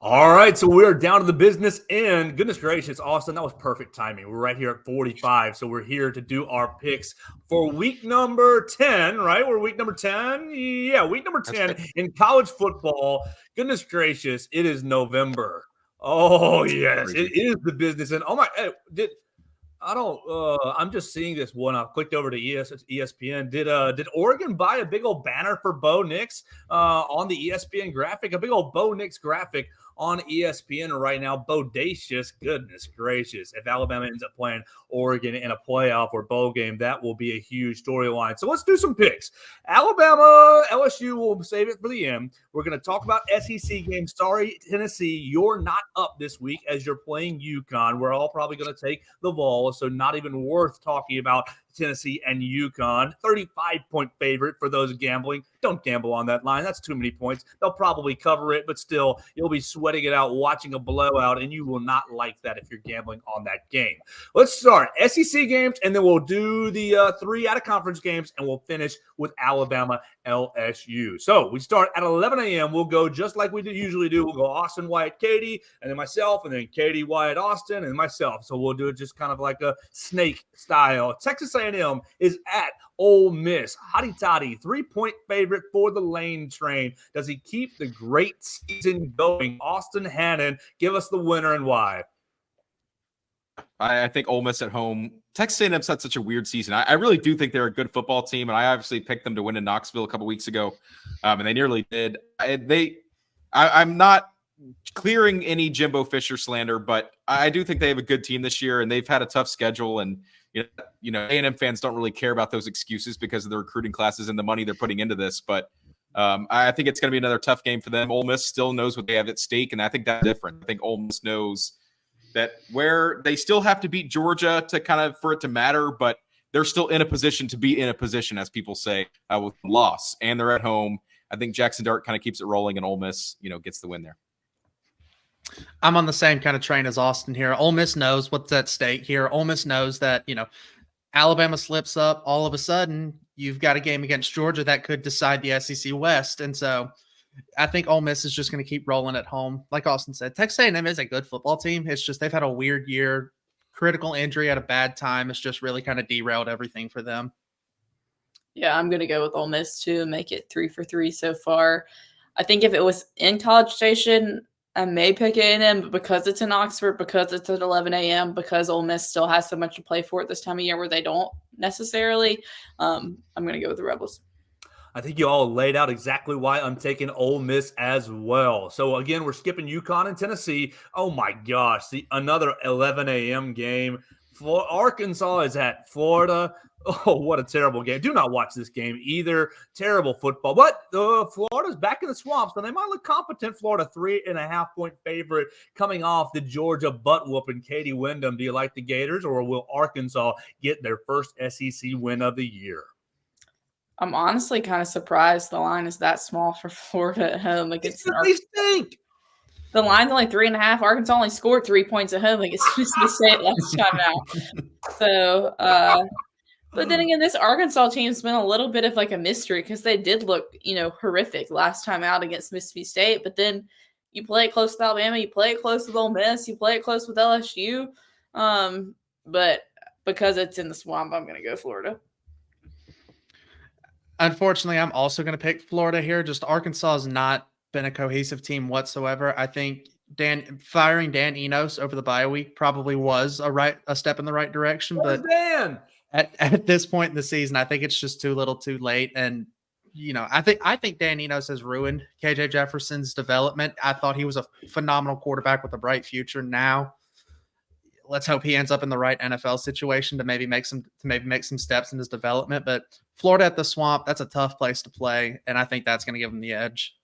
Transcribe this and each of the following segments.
All right, so we're down to the business end. Goodness gracious, Austin, that was perfect timing. We're right here at 45, so we're here to do our picks for week number 10, right? We're week number 10? Yeah, week number 10 right. in college football. Goodness gracious, it is November. Oh, yes, it is the business end. Oh, my, I'm just seeing this one. I clicked over to ESPN. Did Oregon buy a big old banner for Bo Nix on the ESPN graphic? A big old Bo Nix graphic on ESPN right now. Bodacious, goodness gracious. If Alabama ends up playing Oregon in a playoff or bowl game, that will be a huge storyline. So let's do some picks. Alabama, LSU, will save it for the end. We're going to talk about SEC games. Sorry, Tennessee, you're not up this week as you're playing UConn. We're all probably going to take the Vols, so not even worth talking about Tennessee and UConn. 35-point favorite for those gambling. Don't gamble on that line. That's too many points. They'll probably cover it, but still, you'll be sweating it out watching a blowout, and you will not like that if you're gambling on that game. Let's start SEC games, and then we'll do the 3 out-of-conference games, and we'll finish with Alabama LSU. So we start at 11 a.m. We'll go just like we usually do. We'll go Austin, Wyatt, Katie, and then myself, and then Katie, Wyatt, Austin, and myself. So we'll do it just kind of like a snake style. Texas A&M is at Ole Miss. Hotty toddy, 3-point favorite for the Lane Train. Does he keep the great season going? Austin Hannon, give us the winner and why. I think Ole Miss at home. Texas A&M's had such a weird season. I really do think they're a good football team, and I obviously picked them to win in Knoxville a couple weeks ago, and they nearly did. I'm not clearing any Jimbo Fisher slander, but I do think they have a good team this year, and they've had a tough schedule. And you know, A&M fans don't really care about those excuses because of the recruiting classes and the money they're putting into this. But I think it's going to be another tough game for them. Ole Miss still knows what they have at stake, and I think that's different. I think Ole Miss knows that where they still have to beat Georgia to kind of for it to matter, but they're still in a position to be in a position, as people say, with loss, and they're at home. I think Jackson Dart kind of keeps it rolling, and Ole Miss, gets the win there. I'm on the same kind of train as Austin here. Ole Miss knows what's at stake here. Ole Miss knows that, Alabama slips up, all of a sudden you've got a game against Georgia that could decide the SEC West. And so I think Ole Miss is just going to keep rolling at home. Like Austin said, Texas A&M is a good football team. It's just they've had a weird year, critical injury at a bad time. It's just really kind of derailed everything for them. Yeah, I'm going to go with Ole Miss too and make it 3 for 3 so far. I think if it was in College Station, I may pick A&M, but because it's in Oxford, because it's at 11 a.m., because Ole Miss still has so much to play for at this time of year where they don't necessarily, I'm going to go with the Rebels. I think you all laid out exactly why I'm taking Ole Miss as well. So, again, we're skipping UConn and Tennessee. Oh, my gosh. Another 11 a.m. game. Arkansas is at Florida. Oh, what a terrible game. Do not watch this game either. Terrible football. But Florida's back in the swamp, so they might look competent. Florida, 3.5-point favorite coming off the Georgia butt whooping. Katie Wyndham, do you like the Gators, or will Arkansas get their first SEC win of the year? I'm honestly kind of surprised the line is that small for Florida at home against stink. The line's only 3.5. Arkansas only scored 3 points at home against Mississippi State last time out. So, but then again, this Arkansas team's been a little bit of like a mystery because they did look, horrific last time out against Mississippi State. But then you play it close with Alabama, you play it close with Ole Miss, you play it close with LSU. But because it's in the swamp, I'm going to go Florida. Unfortunately, I'm also going to pick Florida here. Just Arkansas has not been a cohesive team whatsoever. I think firing Dan Enos over the bye week probably was a step in the right direction. But Dan? At this point in the season, I think it's just too little too late. And, I think Dan Enos has ruined KJ Jefferson's development. I thought he was a phenomenal quarterback with a bright future. Now, let's hope he ends up in the right NFL situation to maybe make some steps in his development. But Florida at the Swamp, that's a tough place to play, and I think that's going to give him the edge.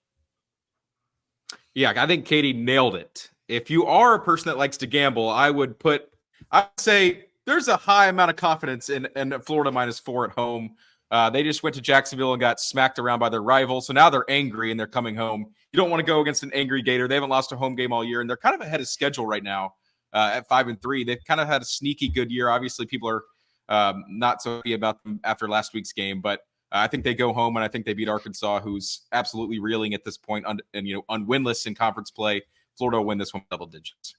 Yeah, I think Katie nailed it. If you are a person that likes to gamble, I'd say there's a high amount of confidence in Florida -4 at home. They just went to Jacksonville and got smacked around by their rival, so now they're angry and they're coming home. You don't want to go against an angry Gator. They haven't lost a home game all year, and they're kind of ahead of schedule right now. At 5-3, they've kind of had a sneaky good year. Obviously, people are not so happy about them after last week's game, but I think they go home and I think they beat Arkansas, who's absolutely reeling at this point and winless in conference play. Florida will win this one double digits.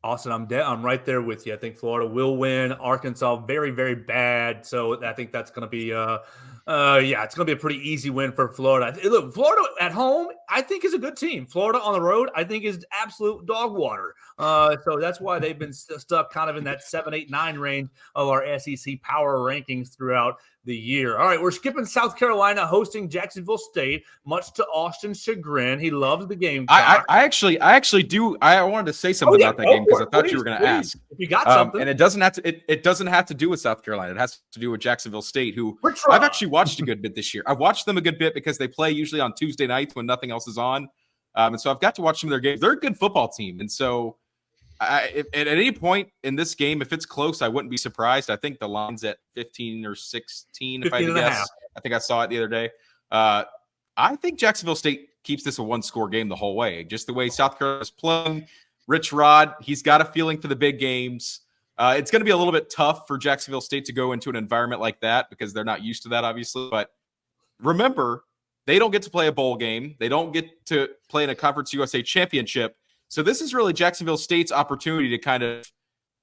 Austin, I'm right there with you. I think Florida will win. Arkansas, very, very bad. So I think that's going to be, it's going to be a pretty easy win for Florida. Look, Florida at home, I think is a good team. Florida on the road, I think is absolute dog water. So that's why they've been stuck kind of in that 7, 8, 9 range of our SEC power rankings throughout the year. All right, we're skipping South Carolina hosting Jacksonville State, much to Austin's chagrin. He loves the game. I actually do. I wanted to say something about that game because I thought you were going to ask. If you got something, and it doesn't have to do with South Carolina. It has to do with Jacksonville State, who I've actually watched a good bit this year. I've watched them a good bit because they play usually on Tuesday nights when nothing else is on, and so I've got to watch some of their games. They're a good football team, and so. If, at any point in this game, if it's close, I wouldn't be surprised. I think the line's at 15 or 16, if I had to guess. I think I saw it the other day. I think Jacksonville State keeps this a one-score game the whole way. Just the way South Carolina's playing. Rich Rod, he's got a feeling for the big games. It's going to be a little bit tough for Jacksonville State to go into an environment like that because they're not used to that, obviously. But remember, they don't get to play a bowl game. They don't get to play in a Conference USA championship. So this is really Jacksonville State's opportunity to kind of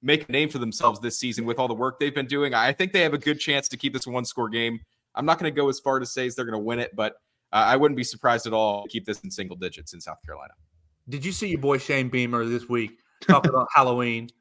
make a name for themselves this season with all the work they've been doing. I think they have a good chance to keep this a one-score game. I'm not going to go as far to say as they're going to win it, but I wouldn't be surprised at all to keep this in single digits in South Carolina. Did you see your boy Shane Beamer this week talking about Halloween?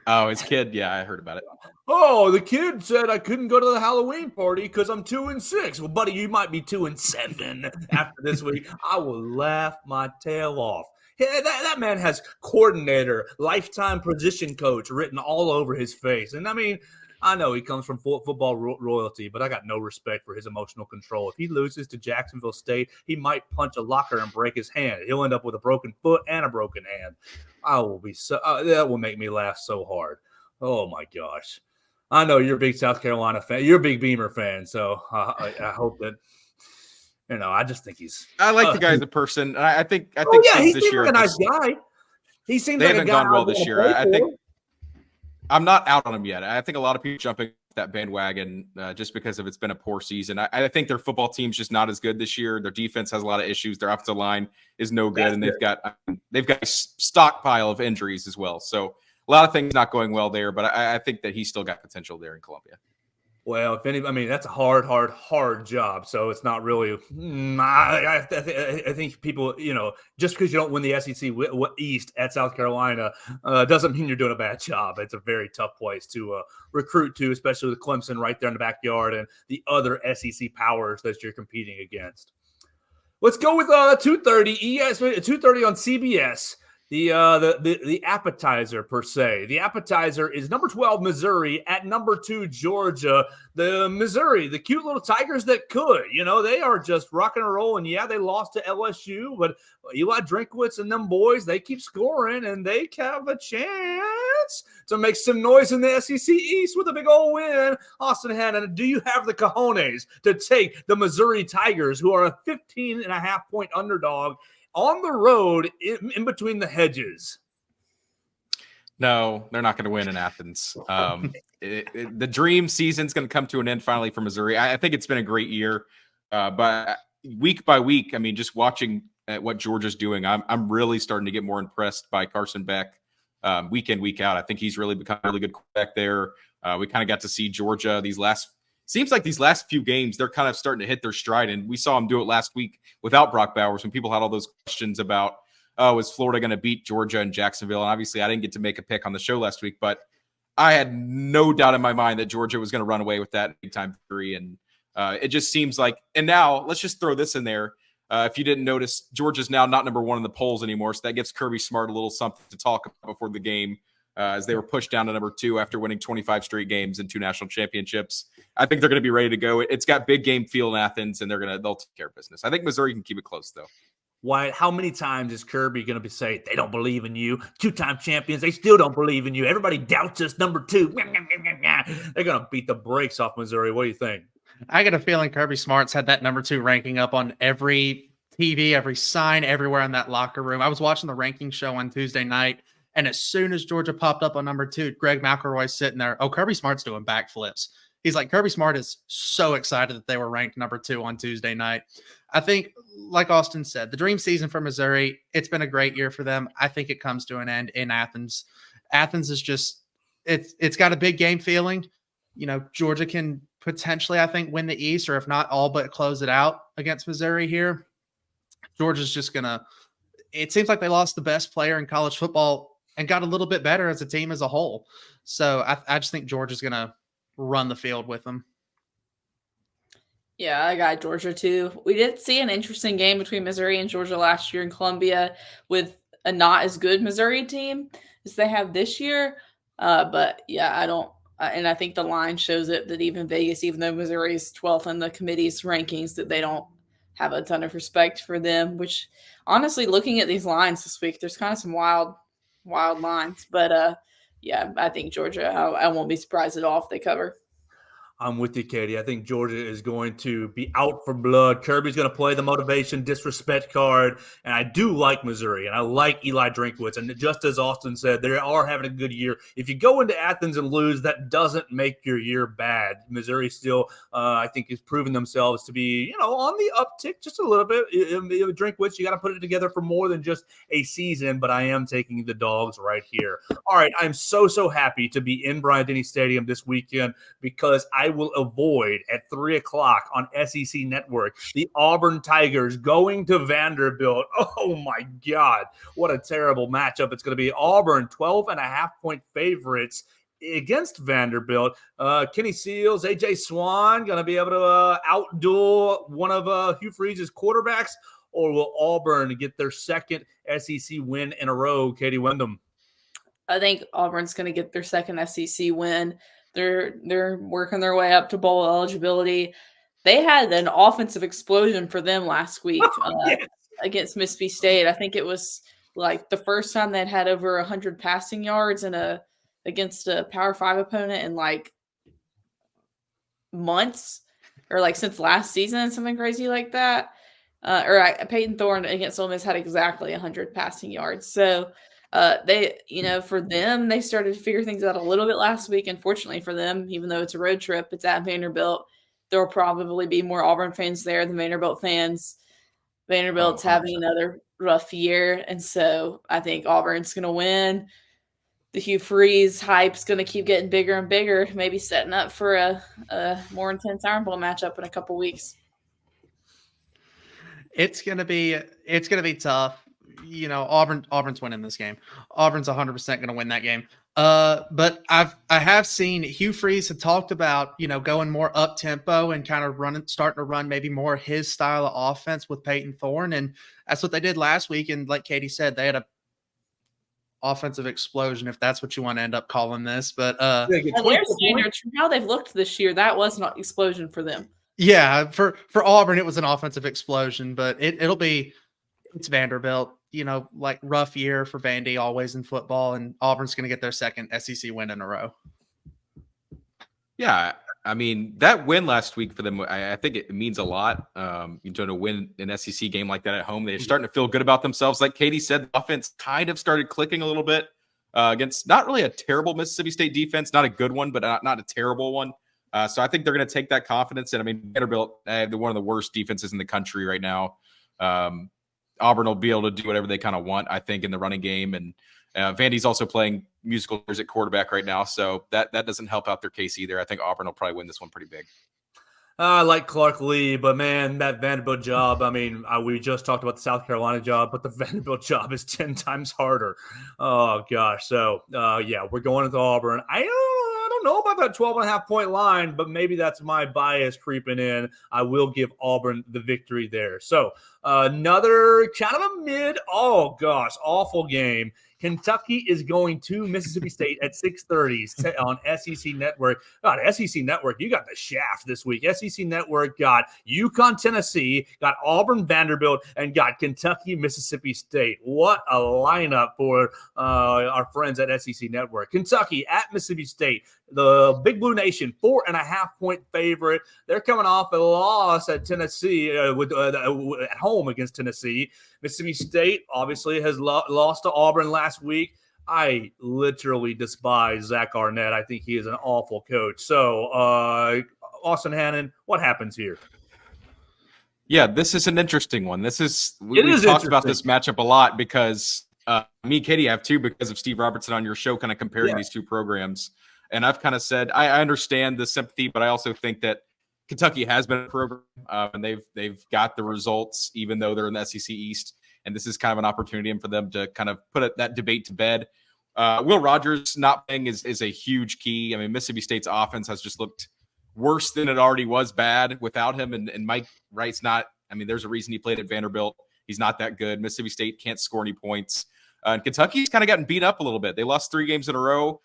Oh, his kid? Yeah, I heard about it. Oh, the kid said I couldn't go to the Halloween party because I'm 2-6. Well, buddy, you might be 2-7 after this week. I will laugh my tail off. That man has coordinator, lifetime position coach written all over his face. And I mean, I know he comes from football royalty, but I got no respect for his emotional control. If he loses to Jacksonville State, he might punch a locker and break his hand. He'll end up with a broken foot and a broken hand. I will be so that will make me laugh so hard. Oh my gosh. I know you're a big South Carolina fan. You're a big Beamer fan, so I hope that I just think I like the guy as a person. I think he seems like a nice guy. He seems like a guy. They haven't gone well this year. I think I'm not out on him yet. I think a lot of people jumping that bandwagon just because it's been a poor season. I think their football team's just not as good this year. Their defense has a lot of issues. Their offensive line is no good, and they've got a stockpile of injuries as well. So a lot of things not going well there. But I think that he's still got potential there in Columbia. Well, that's a hard job. So it's not really. I think people, just because you don't win the SEC East at South Carolina doesn't mean you're doing a bad job. It's a very tough place to recruit to, especially with Clemson right there in the backyard and the other SEC powers that you're competing against. Let's go with 2:30 2:30 on CBS. The appetizer per se. The appetizer is number 12 Missouri at number 2 Georgia. The Missouri, the cute little Tigers that could, they are just rocking and rolling. Yeah, they lost to LSU, but Eli Drinkwitz and them boys, they keep scoring and they have a chance to make some noise in the SEC East with a big old win. Austin Hannon, do you have the cojones to take the Missouri Tigers, who are a 15.5-point underdog, on the road in between the hedges? No, they're not going to win in Athens. The dream season's going to come to an end finally for Missouri. I think it's been a great year, but week by week, just watching what Georgia's doing, I'm really starting to get more impressed by Carson Beck week in, week out. I think he's really become a really good quarterback there. We kind of got to see Georgia these last few games, they're kind of starting to hit their stride. And we saw them do it last week without Brock Bowers when people had all those questions about, is Florida going to beat Georgia and Jacksonville? And obviously I didn't get to make a pick on the show last week, but I had no doubt in my mind that Georgia was going to run away with that big time victory. And it just seems like, and now let's just throw this in there. If you didn't notice, Georgia's now not number 1 in the polls anymore. So that gives Kirby Smart a little something to talk about before the game. As they were pushed down to number 2 after winning 25 straight games and 2 national championships. I think they're going to be ready to go. It's got big game feel in Athens, and they'll take care of business. I think Missouri can keep it close, though. Why? How many times is Kirby going to say, they don't believe in you? 2-time champions, they still don't believe in you. Everybody doubts us, number 2. They're going to beat the brakes off Missouri. What do you think? I got a feeling Kirby Smart's had that number 2 ranking up on every TV, every sign, everywhere in that locker room. I was watching the ranking show on Tuesday night, and as soon as Georgia popped up on number 2, Greg McElroy's sitting there. Oh, Kirby Smart's doing backflips. He's like, Kirby Smart is so excited that they were ranked number 2 on Tuesday night. I think, like Austin said, the dream season for Missouri, it's been a great year for them. I think it comes to an end in Athens. Athens is just, it's got a big game feeling. Georgia can potentially, I think, win the East, or if not all but close it out against Missouri here. Georgia's just going to, it seems like they lost the best player in college football and got a little bit better as a team as a whole. So I just think Georgia's going to run the field with them. Yeah, I got Georgia too. We did see an interesting game between Missouri and Georgia last year in Columbia with a not as good Missouri team as they have this year. But yeah, I don't, and I think the line shows it that even Vegas, even though Missouri is 12th in the committee's rankings, that they don't have a ton of respect for them, which honestly, looking at these lines this week, there's kind of some wild lines. But yeah, I think Georgia, I won't be surprised at all if they cover. I'm with you, Katie. I think Georgia is going to be out for blood. Kirby's going to play the motivation disrespect card. And I do like Missouri, and I like Eli Drinkwitz. And just as Austin said, they are having a good year. If you go into Athens and lose, that doesn't make your year bad. Missouri still, I think, has proven themselves to be, on the uptick just a little bit. Drinkwitz, you got to put it together for more than just a season, but I am taking the dogs right here. All right, I'm so happy to be in Bryant-Denny Stadium this weekend because I will avoid at 3:00 on SEC Network the Auburn Tigers going to Vanderbilt. Oh my God, what a terrible matchup it's going to be. Auburn 12.5-point favorites against Vanderbilt. Kenny Seals, AJ Swan going to be able to outduel one of Hugh Freeze's quarterbacks, or will Auburn get their second SEC win in a row? Katie Wyndham. I think Auburn's going to get their second SEC win. They're working their way up to bowl eligibility. They had an offensive explosion for them last week against Mississippi State. I think it was like the first time they'd had over 100 passing yards against a Power 5 opponent in like months, or like since last season, something crazy like that. Peyton Thorne against Ole Miss had exactly 100 passing yards. So they, for them, they started to figure things out a little bit last week. Unfortunately for them, even though it's a road trip, it's at Vanderbilt. There will probably be more Auburn fans there than Vanderbilt fans. Vanderbilt's having another rough year, and so I think Auburn's going to win. The Hugh Freeze hype's going to keep getting bigger and bigger, maybe setting up for a more intense Iron Bowl matchup in a couple weeks. It's gonna be tough. Auburn's winning this game. Auburn's 100% going to win that game. But I have seen Hugh Freeze had talked about, going more up tempo and kind of starting to run maybe more his style of offense with Peyton Thorne. And that's what they did last week. And like Katie said, they had a offensive explosion, if that's what you want to end up calling this. But their standards from how they've looked this year, that was not explosion for them. Yeah, for Auburn, it was an offensive explosion, but it's Vanderbilt, like rough year for Vandy always in football, and Auburn's going to get their second SEC win in a row. Yeah, I mean, that win last week for them, I think it means a lot. To win an SEC game like that at home, they're starting to feel good about themselves. Like Katie said, the offense kind of started clicking a little bit against not really a terrible Mississippi State defense, not a good one, but not a terrible one. So I think they're going to take that confidence. And I mean, Vanderbilt, they're one of the worst defenses in the country right now. Auburn will be able to do whatever they kind of want, I think, in the running game. And Vandy's also playing musical chairs at quarterback right now. So that doesn't help out their case either. I think Auburn will probably win this one pretty big. I like Clark Lee, but man, that Vanderbilt job, I mean, we just talked about the South Carolina job, but the Vanderbilt job is 10 times harder. Oh, gosh. So, yeah, we're going into Auburn. I don't know about that 12.5-point line, but maybe that's my bias creeping in. I will give Auburn the victory there. So, another kind of a awful game. Kentucky is going to Mississippi State at 6:30 on SEC Network. God, SEC Network, you got the shaft this week. SEC Network got UConn, Tennessee, got Auburn, Vanderbilt, and got Kentucky, Mississippi State. What a lineup for our friends at SEC Network. Kentucky at Mississippi State. The Big Blue Nation, 4.5-point favorite. They're coming off a loss at Tennessee at home against Tennessee. Mississippi State obviously has lost to Auburn last week. I literally despise Zach Arnett. I think he is an awful coach. So, Austin Hannon, what happens here? Yeah, this is an interesting one. We've talked about this matchup a lot because me and Katie have too, because of Steve Robertson on your show, kind of comparing these two programs. And I've kind of said I understand the sympathy, but I also think that Kentucky has been a program, and they've got the results, even though they're in the SEC East. And this is kind of an opportunity for them to kind of put that debate to bed. Will Rogers not playing is a huge key. I mean, Mississippi State's offense has just looked worse than it already was bad without him. And Mike Wright's not. I mean, there's a reason he played at Vanderbilt. He's not that good. Mississippi State can't score any points. And Kentucky's kind of gotten beat up a little bit. They lost 3 games in a row.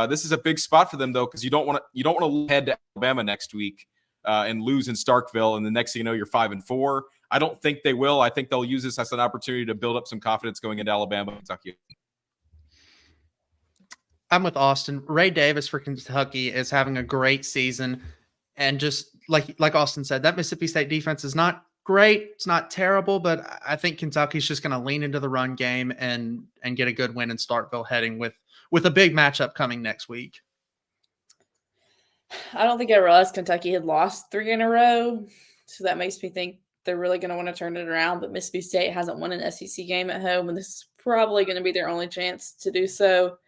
This is a big spot for them though, because you don't want to head to Alabama next week and lose in Starkville, and the next thing you know, you're 5-4. I don't think they will. I think they'll use this as an opportunity to build up some confidence going into Alabama, Kentucky. I'm with Austin. Ray Davis for Kentucky is having a great season, and just like Austin said, that Mississippi State defense is not great. It's not terrible, but I think Kentucky's just going to lean into the run game and get a good win in Starkville, heading with a big matchup coming next week. I don't think I realized Kentucky had lost 3 in a row, so that makes me think they're really going to want to turn it around. But Mississippi State hasn't won an SEC game at home, and this is probably going to be their only chance to do so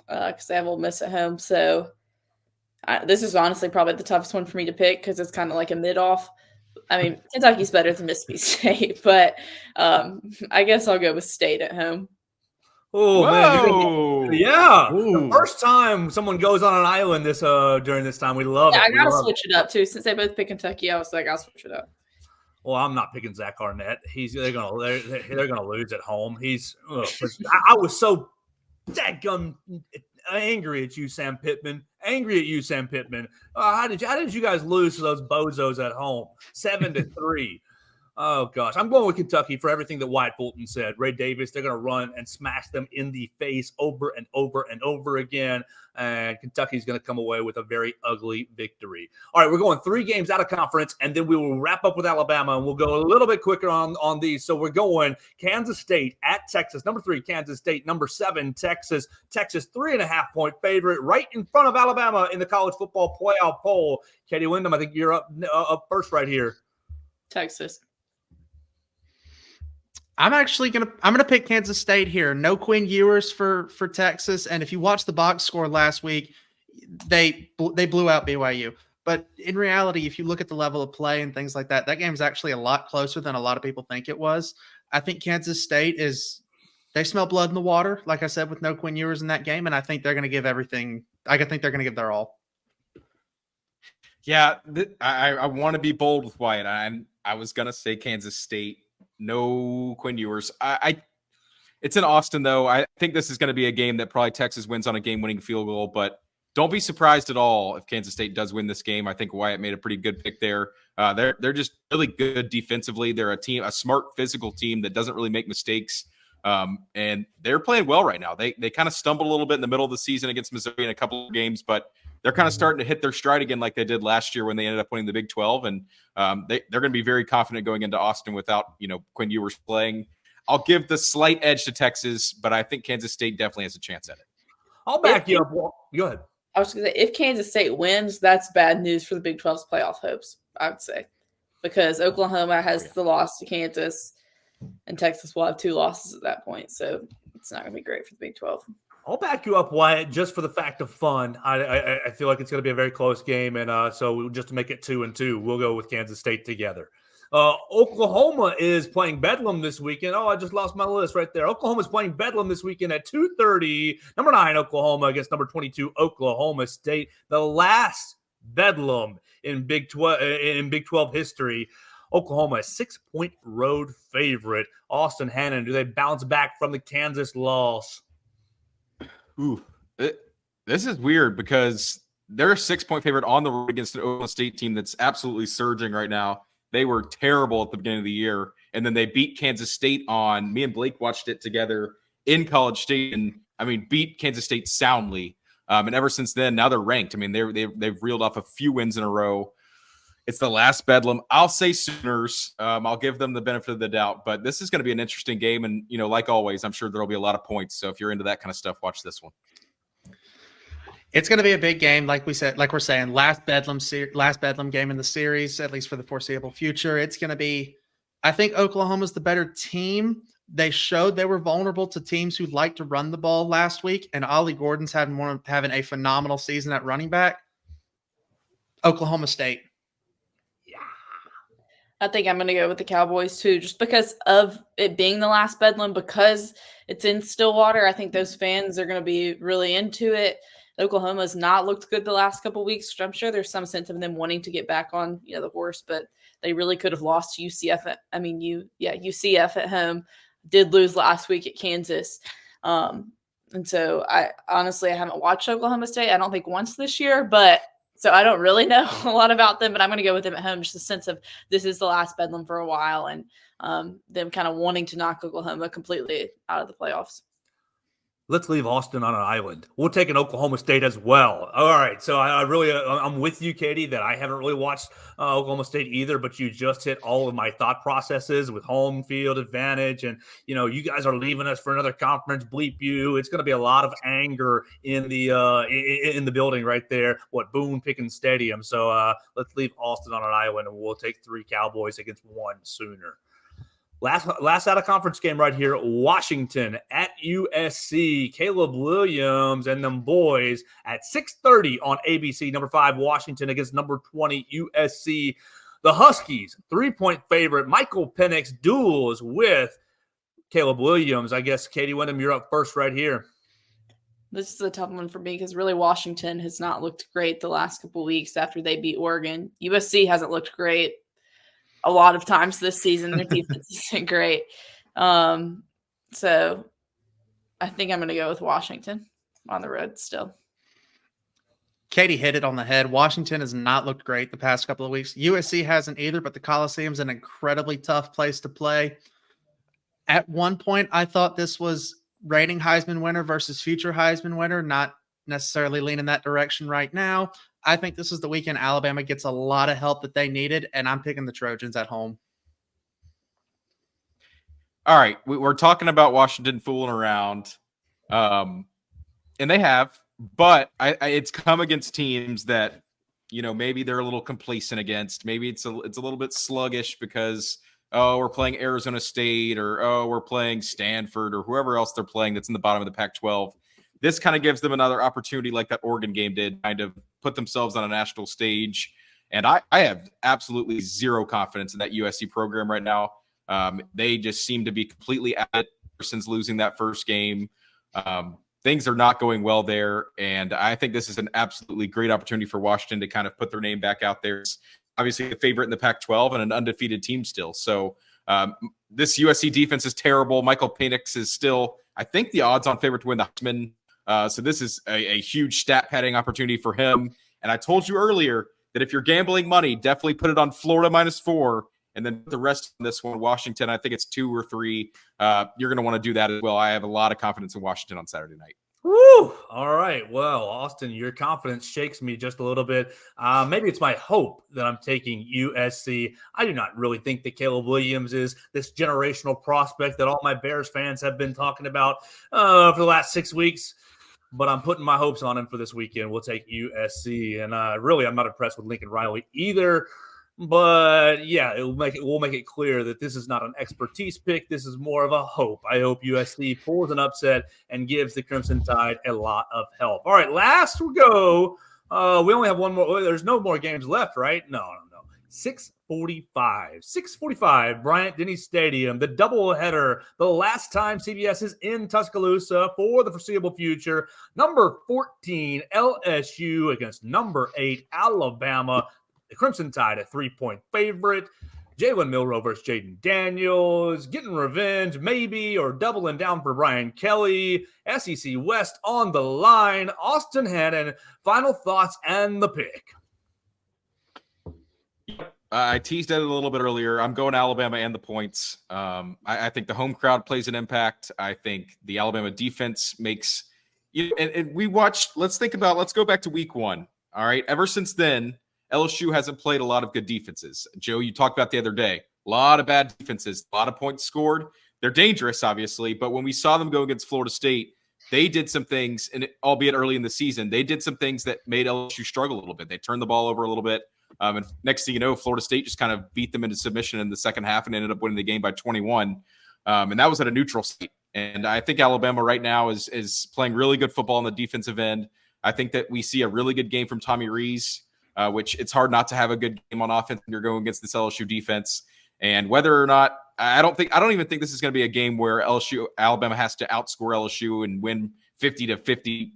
because they have Ole Miss at home. So this is honestly probably the toughest one for me to pick because it's kind of like a mid-off. I mean, Kentucky's better than Mississippi State, but I guess I'll go with State at home. Oh, man. Yeah. The first time someone goes on an island during this time, we love it. I got to switch it up, too. Since they both pick Kentucky, I was like, I'll switch it up. Well, I'm not picking Zach Arnett. They're gonna lose at home. I was so dadgum angry at you, Sam Pittman. How did you guys lose to those bozos at home? 7-3. Oh, gosh. I'm going with Kentucky for everything that Wyatt Fulton said. Ray Davis, they're going to run and smash them in the face over and over and over again. And Kentucky's going to come away with a very ugly victory. All right, we're going 3 games out of conference, and then we will wrap up with Alabama, and we'll go a little bit quicker on these. So we're going Kansas State at Texas. Number 3, Kansas State. Number 7, Texas. Texas, 3.5-point favorite, right in front of Alabama in the college football playoff poll. Katie Wyndham, I think you're up first right here. Texas. I'm gonna pick Kansas State here. No Quinn Ewers for Texas, and if you watch the box score last week, they blew out BYU. But in reality, if you look at the level of play and things like that, that game is actually a lot closer than a lot of people think it was. I think Kansas State they smell blood in the water, like I said, with no Quinn Ewers in that game, and I think they're going to give everything. I think they're going to give their all. Yeah, I want to be bold with Wyatt. I was going to say Kansas State. No Quinn Ewers. It's in Austin, though. I think this is going to be a game that probably Texas wins on a game-winning field goal, but don't be surprised at all if Kansas State does win this game. I think Wyatt made a pretty good pick there. They're just really good defensively. They're a smart physical team that doesn't really make mistakes, and they're playing well right now. They kind of stumbled a little bit in the middle of the season against Missouri in a couple of games, but they're kind of starting to hit their stride again like they did last year when they ended up winning the Big 12. And they're going to be very confident going into Austin without, Quinn Ewers playing. I'll give the slight edge to Texas, but I think Kansas State definitely has a chance at it. I'll back you up. Go ahead. I was going to say, if Kansas State wins, that's bad news for the Big 12's playoff hopes, I would say. Because Oklahoma has the loss to Kansas, and Texas will have 2 losses at that point. So it's not going to be great for the Big 12. I'll back you up, Wyatt, just for the fact of fun. I feel like it's going to be a very close game, and so just to make it 2-2, we'll go with Kansas State together. Oklahoma is playing Bedlam this weekend. Oh, I just lost my list right there. Oklahoma is playing Bedlam this weekend at 2:30. Number 9, Oklahoma against number 22, Oklahoma State. The last Bedlam in Big 12 history. Oklahoma, a 6-point road favorite. Austin Hannon, do they bounce back from the Kansas loss? Ooh, this is weird because they're a 6-point favorite on the road against an Oklahoma State team that's absolutely surging right now. They were terrible at the beginning of the year, and then they beat Kansas State me and Blake watched it together in College Station. Beat Kansas State soundly. And ever since then, now they're ranked. They've reeled off a few wins in a row. It's the last Bedlam. I'll say Sooners. I'll give them the benefit of the doubt, but this is going to be an interesting game. And, like always, I'm sure there'll be a lot of points. So if you're into that kind of stuff, watch this one. It's going to be a big game, like we're saying, last Bedlam game in the series, at least for the foreseeable future. It's going to be, I think Oklahoma's the better team. They showed they were vulnerable to teams who like to run the ball last week, and Ollie Gordon's having a phenomenal season at running back. Oklahoma State. I think I'm going to go with the Cowboys too, just because of it being the last Bedlam, because it's in Stillwater. I think those fans are going to be really into it. Oklahoma's not looked good the last couple of weeks, which I'm sure there's some sense of them wanting to get back on the horse, but they really could have lost to UCF. UCF at home. Did lose last week at Kansas. And so I haven't watched Oklahoma State, I don't think once this year, but so I don't really know a lot about them, but I'm going to go with them at home. Just a sense of this is the last Bedlam for a while, and them kind of wanting to knock Oklahoma completely out of the playoffs. Let's leave Austin on an island. We'll take an Oklahoma State as well. All right. So I'm with you, Katie, that I haven't really watched Oklahoma State either, but you just hit all of my thought processes with home field advantage. And, you guys are leaving us for another conference, bleep you. It's going to be a lot of anger in the building right there. Boone Pickens Stadium. So let's leave Austin on an island, and we'll take 3 Cowboys against 1 Sooner. Last out of conference game right here, Washington at USC. Caleb Williams and them boys at 6:30 on ABC. Number 5 Washington against number 20 USC. The Huskies 3-point favorite. Michael Penix duels with Caleb Williams. I guess Katie Wyndham, you're up first right here. This is a tough one for me because really Washington has not looked great the last couple of weeks after they beat Oregon. USC hasn't looked great a lot of times this season. Their defense isn't great. So I think I'm going to go with Washington on the road still. Katie hit it on the head. Washington has not looked great the past couple of weeks. USC hasn't either, but the Coliseum's an incredibly tough place to play. At one point, I thought this was reigning Heisman winner versus future Heisman winner, not necessarily leaning that direction right now. I think this is the weekend Alabama gets a lot of help that they needed, and I'm picking the Trojans at home. All right, we're talking about Washington fooling around, and they have, but it's come against teams that maybe they're a little complacent against. Maybe it's a little bit sluggish because we're playing Arizona State, or we're playing Stanford, or whoever else they're playing that's in the bottom of the Pac-12. This kind of gives them another opportunity, like that Oregon game did, kind of put themselves on a national stage. And I have absolutely zero confidence in that USC program right now. They just seem to be completely at it since losing that first game. Things are not going well there. And I think this is an absolutely great opportunity for Washington to kind of put their name back out there. It's obviously a favorite in the Pac-12 and an undefeated team still. So this USC defense is terrible. Michael Penix is still, I think, the odds-on favorite to win the Heisman. So this is a huge stat padding opportunity for him. And I told you earlier that if you're gambling money, definitely put it on Florida -4, and then the rest of this one, Washington, I think it's 2 or 3. You're going to want to do that as well. I have a lot of confidence in Washington on Saturday night. Woo! All right. Well, Austin, your confidence shakes me just a little bit. Maybe it's my hope that I'm taking USC. I do not really think that Caleb Williams is this generational prospect that all my Bears fans have been talking about for the last 6 weeks. But I'm putting my hopes on him for this weekend. We'll take USC. And really, I'm not impressed with Lincoln Riley either. But yeah, we'll make it clear that this is not an expertise pick. This is more of a hope. I hope USC pulls an upset and gives the Crimson Tide a lot of help. All right, last we go. We only have one more. There's no more games left, right? No. 6:45, Bryant-Denny Stadium, the doubleheader, the last time CBS is in Tuscaloosa for the foreseeable future. Number 14, LSU against number 8, Alabama. The Crimson Tide, a 3-point favorite. Jalen Milroe versus Jaden Daniels, getting revenge maybe, or doubling down for Brian Kelly. SEC West on the line. Austin Hannon, final thoughts and the pick. I teased it a little bit earlier. I'm going Alabama and the points. I think the home crowd plays an impact. I think the Alabama defense makes and we watched. Let's go back to week 1. All right. Ever since then, LSU hasn't played a lot of good defenses. Joe, you talked about the other day. A lot of bad defenses, a lot of points scored. They're dangerous, obviously, but when we saw them go against Florida State, they did some things, and albeit early in the season, they did some things that made LSU struggle a little bit. They turned the ball over a little bit. And next thing you know, Florida State just kind of beat them into submission in the second half and ended up winning the game by 21. And that was at a neutral site. And I think Alabama right now is playing really good football on the defensive end. I think that we see a really good game from Tommy Rees, which it's hard not to have a good game on offense when you're going against this LSU defense. And whether or not, I don't even think this is going to be a game where Alabama has to outscore LSU and win 50-55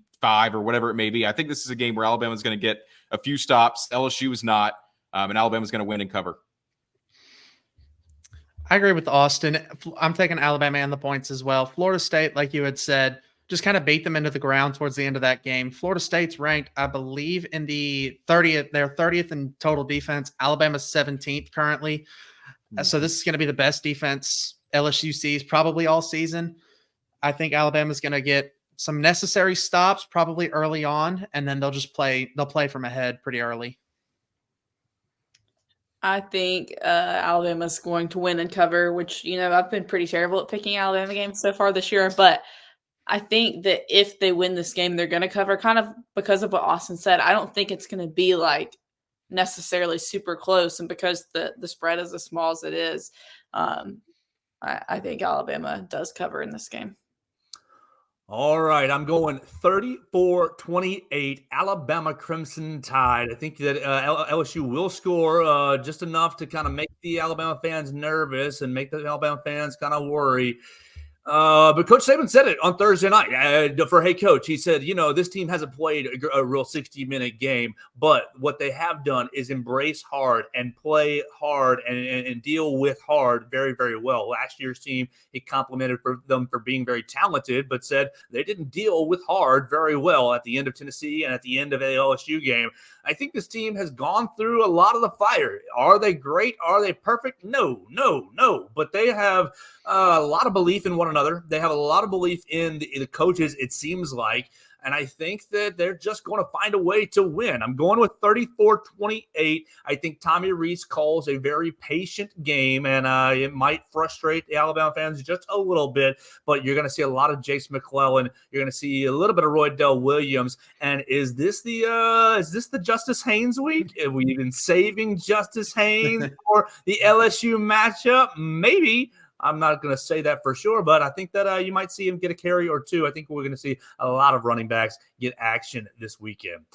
or whatever it may be. I think this is a game where Alabama is going to get a few stops. LSU is not, and Alabama is going to win and cover. I agree with Austin. I'm taking Alabama and the points as well. Florida State, like you had said, just kind of beat them into the ground towards the end of that game. Florida State's ranked, I believe, in the 30th. They're 30th in total defense. Alabama's 17th currently. So this is going to be the best defense LSU sees probably all season. I think Alabama's going to get some necessary stops probably early on, and then they'll play from ahead pretty early. I think Alabama's going to win and cover, which, I've been pretty terrible at picking Alabama games so far this year. But I think that if they win this game, they're going to cover, kind of because of what Austin said. I don't think it's going to be like necessarily super close. And because the spread is as small as it is, I think Alabama does cover in this game. All right, I'm going 34-28 Alabama Crimson Tide. I think that LSU will score just enough to kind of make the Alabama fans nervous and make the Alabama fans kind of worry. But Coach Saban said it on Thursday night for Hey Coach. He said, this team hasn't played a real 60-minute game, but what they have done is embrace hard and play hard and deal with hard very, very well. Last year's team, he complimented them for being very talented, but said they didn't deal with hard very well at the end of Tennessee and at the end of the LSU game. I think this team has gone through a lot of the fire. Are they great? Are they perfect? No. But they have a lot of belief in one another. They have a lot of belief in the coaches, it seems like. And I think that they're just going to find a way to win. I'm going with 34-28. I think Tommy Rees calls a very patient game, and it might frustrate the Alabama fans just a little bit, but you're going to see a lot of Jace McClellan. You're going to see a little bit of Roy Dell Williams. And is this the Justice Haynes week? Have we been saving Justice Haynes for the LSU matchup? Maybe. I'm not going to say that for sure, but I think that you might see him get a carry or two. I think we're going to see a lot of running backs get action this weekend.